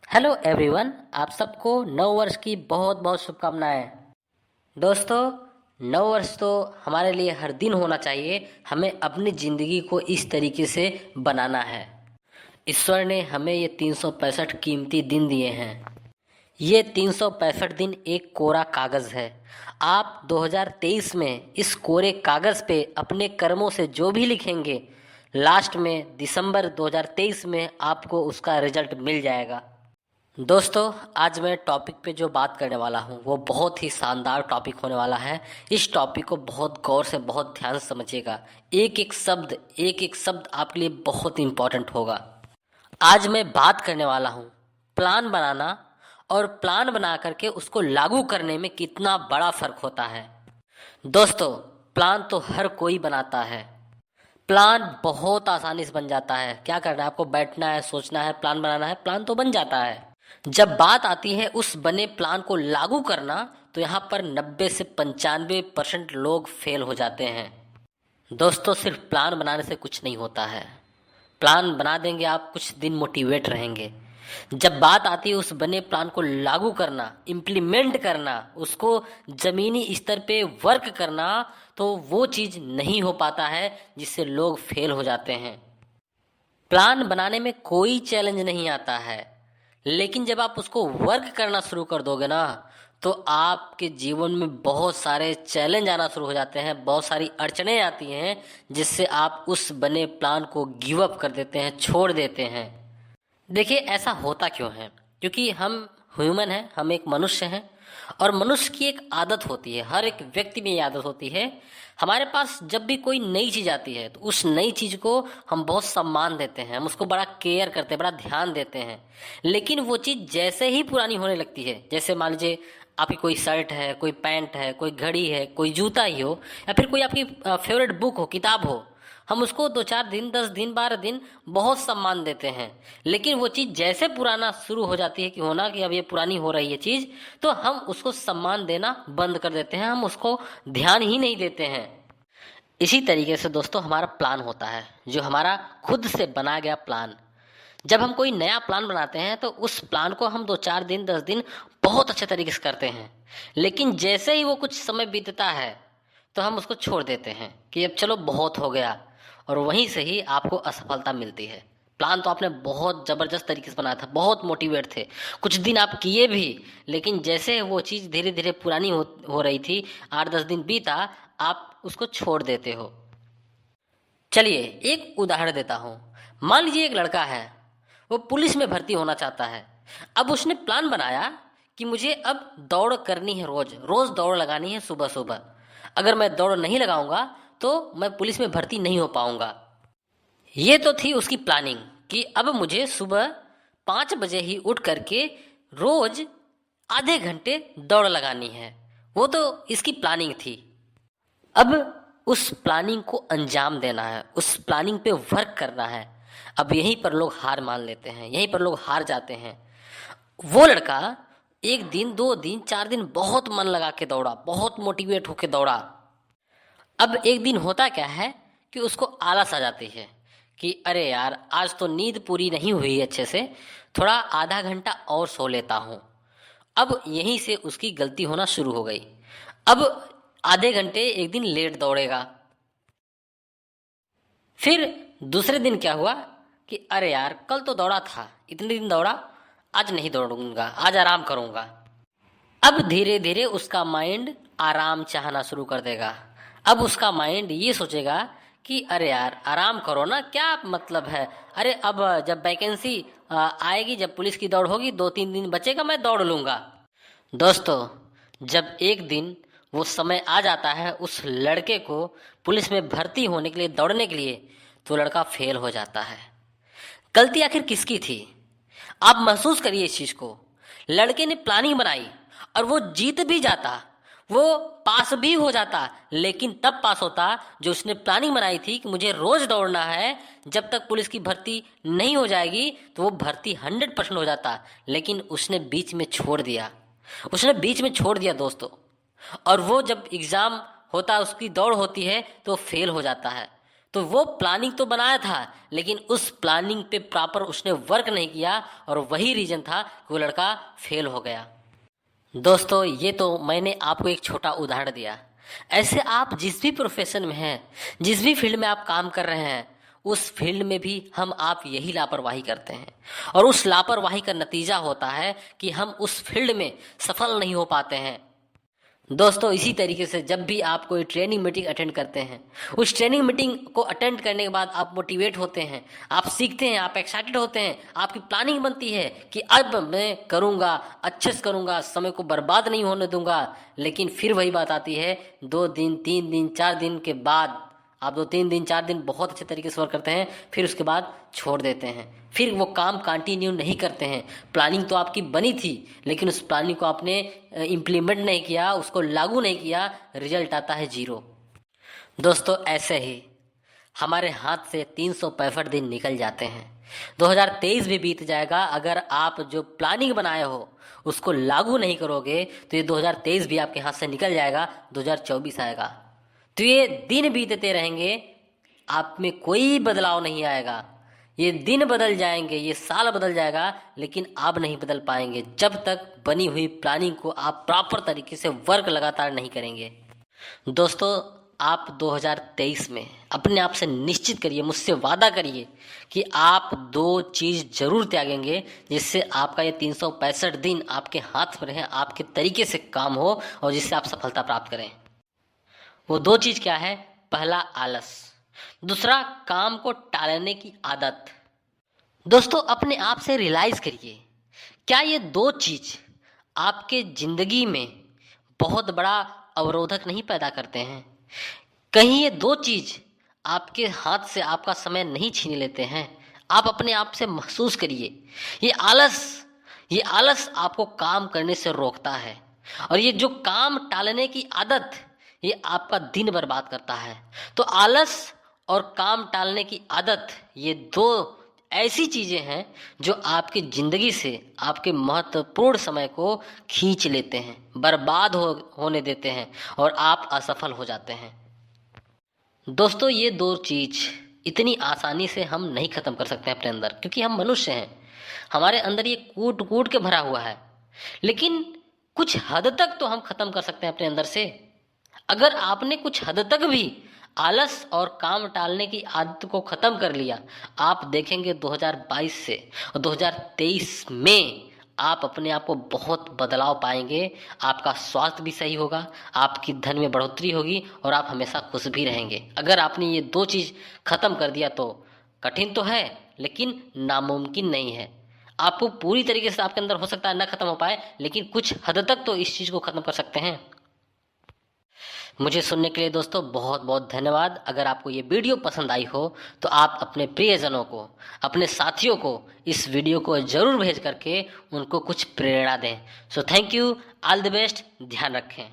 Hello everyone, आप सबको नव वर्ष की बहुत बहुत शुभकामनाएं। दोस्तों, नव वर्ष तो हमारे लिए हर दिन होना चाहिए। हमें अपनी ज़िंदगी को इस तरीके से बनाना है। ईश्वर ने हमें ये 365 कीमती दिन दिए हैं। ये 365 दिन एक कोरा कागज़ है। आप 2023 में इस कोरे कागज़ पे अपने कर्मों से जो भी लिखेंगे, लास्ट में दिसंबर 2023 में आपको उसका रिजल्ट मिल जाएगा। दोस्तों, आज मैं टॉपिक पे जो बात करने वाला हूँ वो बहुत ही शानदार टॉपिक होने वाला है। इस टॉपिक को बहुत गौर से, बहुत ध्यान से समझिएगा। एक एक शब्द आपके लिए बहुत इम्पोर्टेंट होगा। आज मैं बात करने वाला हूँ प्लान बनाना और प्लान बना करके उसको लागू करने में कितना बड़ा फ़र्क होता है। दोस्तों, प्लान तो हर कोई बनाता है। प्लान बहुत आसानी से बन जाता है। क्या करना है, आपको बैठना है, सोचना है, प्लान बनाना है, प्लान तो बन जाता है। जब बात आती है उस बने प्लान को लागू करना, तो यहाँ पर 90 से 95% लोग फेल हो जाते हैं। दोस्तों, सिर्फ प्लान बनाने से कुछ नहीं होता है। प्लान बना देंगे आप, कुछ दिन मोटिवेट रहेंगे। जब बात आती है उस बने प्लान को लागू करना, इम्प्लीमेंट करना, उसको ज़मीनी स्तर पे वर्क करना, तो वो चीज़ नहीं हो पाता है, जिससे लोग फेल हो जाते हैं। प्लान बनाने में कोई चैलेंज नहीं आता है, लेकिन जब आप उसको वर्क करना शुरू कर दोगे ना, तो आपके जीवन में बहुत सारे चैलेंज आना शुरू हो जाते हैं, बहुत सारी अड़चनें आती हैं, जिससे आप उस बने प्लान को गिव अप कर देते हैं, छोड़ देते हैं। देखिए, ऐसा होता क्यों है? क्योंकि हम ह्यूमन हैं, हम एक मनुष्य हैं, और मनुष्य की एक आदत होती है, हर एक व्यक्ति में ये आदत होती है। हमारे पास जब भी कोई नई चीज़ आती है तो उस नई चीज़ को हम बहुत सम्मान देते हैं, हम उसको बड़ा केयर करते हैं, बड़ा ध्यान देते हैं। लेकिन वो चीज़ जैसे ही पुरानी होने लगती है, जैसे मान लीजिए आपकी कोई शर्ट है, कोई पैंट है, कोई घड़ी है, कोई जूता ही हो, या फिर कोई आपकी फेवरेट बुक हो, किताब हो, हम उसको 2-4 दिन, 10 दिन, 12 दिन बहुत सम्मान देते हैं। लेकिन वो चीज़ जैसे पुराना शुरू हो जाती है कि होना कि अब ये पुरानी हो रही है चीज़, तो हम उसको सम्मान देना बंद कर देते हैं, हम उसको ध्यान ही नहीं देते हैं। इसी तरीके से दोस्तों, हमारा प्लान होता है, जो हमारा खुद से बना गया प्लान। जब हम कोई नया प्लान बनाते हैं तो उस प्लान को हम 2-4 दिन, 10 दिन बहुत अच्छे तरीके से करते हैं। लेकिन जैसे ही वो कुछ समय बीतता है तो हम उसको छोड़ देते हैं कि अब चलो बहुत हो गया, और वहीं से ही आपको असफलता मिलती है। प्लान तो आपने बहुत ज़बरदस्त तरीके से बनाया था, बहुत मोटिवेट थे, कुछ दिन आप किए भी, लेकिन जैसे वो चीज़ धीरे धीरे पुरानी हो रही थी, 8-10 दिन बीता, आप उसको छोड़ देते हो। चलिए एक उदाहरण देता हूँ। मान लीजिए एक लड़का है, वो पुलिस में भर्ती होना चाहता है। अब उसने प्लान बनाया कि मुझे अब दौड़ करनी है, रोज रोज दौड़ लगानी है सुबह सुबह। अगर मैं दौड़ नहीं लगाऊंगा तो मैं पुलिस में भर्ती नहीं हो पाऊंगा। ये तो थी उसकी प्लानिंग कि अब मुझे सुबह 5 बजे ही उठ करके रोज आधे घंटे दौड़ लगानी है। वो तो इसकी प्लानिंग थी। अब उस प्लानिंग को अंजाम देना है, उस प्लानिंग पे वर्क करना है। अब यहीं पर लोग हार मान लेते हैं, यहीं पर लोग हार जाते हैं। वो लड़का 1 दिन, 2 दिन, 4 दिन बहुत मन लगा के दौड़ा, बहुत मोटिवेट होके दौड़ा। अब एक दिन होता क्या है कि उसको आलस आ जाती है कि अरे यार, आज तो नींद पूरी नहीं हुई अच्छे से, थोड़ा आधा घंटा और सो लेता हूँ। अब यहीं से उसकी गलती होना शुरू हो गई। अब आधे घंटे एक दिन लेट दौड़ेगा। फिर दूसरे दिन क्या हुआ कि अरे यार, कल तो दौड़ा था, इतने दिन दौड़ा, आज नहीं दौड़ूंगा, आज आराम करूंगा। अब धीरे धीरे उसका माइंड आराम चाहना शुरू कर देगा। अब उसका माइंड ये सोचेगा कि अरे यार, आराम करो ना, क्या मतलब है, अरे अब जब वैकेंसी आएगी, जब पुलिस की दौड़ होगी, 2-3 दिन बचेगा, मैं दौड़ लूंगा। दोस्तों, जब एक दिन वो समय आ जाता है उस लड़के को पुलिस में भर्ती होने के लिए, दौड़ने के लिए, तो लड़का फेल हो जाता है। गलती आखिर किसकी थी? आप महसूस करिए इस चीज को। लड़के ने प्लानिंग बनाई और वो जीत भी जाता, वो पास भी हो जाता, लेकिन तब पास होता जो उसने प्लानिंग बनाई थी कि मुझे रोज दौड़ना है, जब तक पुलिस की भर्ती नहीं हो जाएगी तो वो भर्ती 100% हो जाता। लेकिन उसने बीच में छोड़ दिया, उसने बीच में छोड़ दिया दोस्तों। और वो जब एग्जाम होता है, उसकी दौड़ होती है, तो फेल हो जाता है। तो वो प्लानिंग तो बनाया था, लेकिन उस प्लानिंग पे प्रॉपर उसने वर्क नहीं किया और वही रीजन था कि वो लड़का फेल हो गया। दोस्तों, ये तो मैंने आपको एक छोटा उदाहरण दिया। ऐसे आप जिस भी प्रोफेशन में हैं, जिस भी फील्ड में आप काम कर रहे हैं, उस फील्ड में भी हम आप यही लापरवाही करते हैं और उस लापरवाही का नतीजा होता है कि हम उस फील्ड में सफल नहीं हो पाते हैं। दोस्तों, इसी तरीके से जब भी आप कोई ट्रेनिंग मीटिंग अटेंड करते हैं, उस ट्रेनिंग मीटिंग को अटेंड करने के बाद आप मोटिवेट होते हैं, आप सीखते हैं, आप एक्साइटेड होते हैं, आपकी प्लानिंग बनती है कि अब मैं करूँगा, अच्छे से करूँगा, समय को बर्बाद नहीं होने दूंगा। लेकिन फिर वही बात आती है, 2 दिन 3 दिन 4 दिन के बाद आप 2-3 दिन 4 दिन बहुत अच्छे तरीके से वर्क करते हैं, फिर उसके बाद छोड़ देते हैं, फिर वो काम कंटिन्यू नहीं करते हैं। प्लानिंग तो आपकी बनी थी, लेकिन उस प्लानिंग को आपने इम्प्लीमेंट नहीं किया, उसको लागू नहीं किया, रिजल्ट आता है 0। दोस्तों, ऐसे ही हमारे हाथ से 365 दिन निकल जाते हैं, 2023 भी बीत जाएगा। अगर आप जो प्लानिंग बनाए हो उसको लागू नहीं करोगे तो ये 2023 भी आपके हाथ से निकल जाएगा, 2024 आएगा। तो ये दिन बीतते रहेंगे, आप में कोई बदलाव नहीं आएगा। ये दिन बदल जाएंगे, ये साल बदल जाएगा, लेकिन आप नहीं बदल पाएंगे जब तक बनी हुई प्लानिंग को आप प्रॉपर तरीके से वर्क लगातार नहीं करेंगे। दोस्तों, आप 2023 में अपने आप से निश्चित करिए, मुझसे वादा करिए कि आप 2 चीज़ जरूर त्यागेंगे, जिससे आपका ये 365 दिन आपके हाथ में रहे, आपके तरीके से काम हो और जिससे आप सफलता प्राप्त करें। वो 2 चीज़ क्या है? पहला आलस, दूसरा काम को टालने की आदत। दोस्तों, अपने आप से रियलाइज करिए, क्या ये 2 चीज़ आपके जिंदगी में बहुत बड़ा अवरोधक नहीं पैदा करते हैं? कहीं ये 2 चीज़ आपके हाथ से आपका समय नहीं छीन लेते हैं? आप अपने आप से महसूस करिए। ये आलस आपको काम करने से रोकता है और ये जो काम टालने की आदत, ये आपका दिन बर्बाद करता है। तो आलस और काम टालने की आदत, ये 2 ऐसी चीज़ें हैं जो आपकी ज़िंदगी से आपके महत्वपूर्ण समय को खींच लेते हैं, बर्बाद होने देते हैं और आप असफल हो जाते हैं। दोस्तों, ये 2 चीज़ इतनी आसानी से हम नहीं ख़त्म कर सकते अपने अंदर, क्योंकि हम मनुष्य हैं, हमारे अंदर ये कूट कूट के भरा हुआ है। लेकिन कुछ हद तक तो हम ख़त्म कर सकते हैं अपने अंदर से। अगर आपने कुछ हद तक भी आलस और काम टालने की आदत को ख़त्म कर लिया, आप देखेंगे 2022 से और 2023 में आप अपने आप को बहुत बदलाव पाएंगे। आपका स्वास्थ्य भी सही होगा, आपकी धन में बढ़ोतरी होगी और आप हमेशा खुश भी रहेंगे। अगर आपने ये 2 चीज़ ख़त्म कर दिया तो कठिन तो है, लेकिन नामुमकिन नहीं है। आपको पूरी तरीके से आपके अंदर हो सकता है ना ख़त्म हो पाए, लेकिन कुछ हद तक तो इस चीज़ को ख़त्म कर सकते हैं। मुझे सुनने के लिए दोस्तों बहुत बहुत धन्यवाद। अगर आपको ये वीडियो पसंद आई हो तो आप अपने प्रियजनों को, अपने साथियों को इस वीडियो को ज़रूर भेज करके उनको कुछ प्रेरणा दें। So thank you, all the best, ध्यान रखें।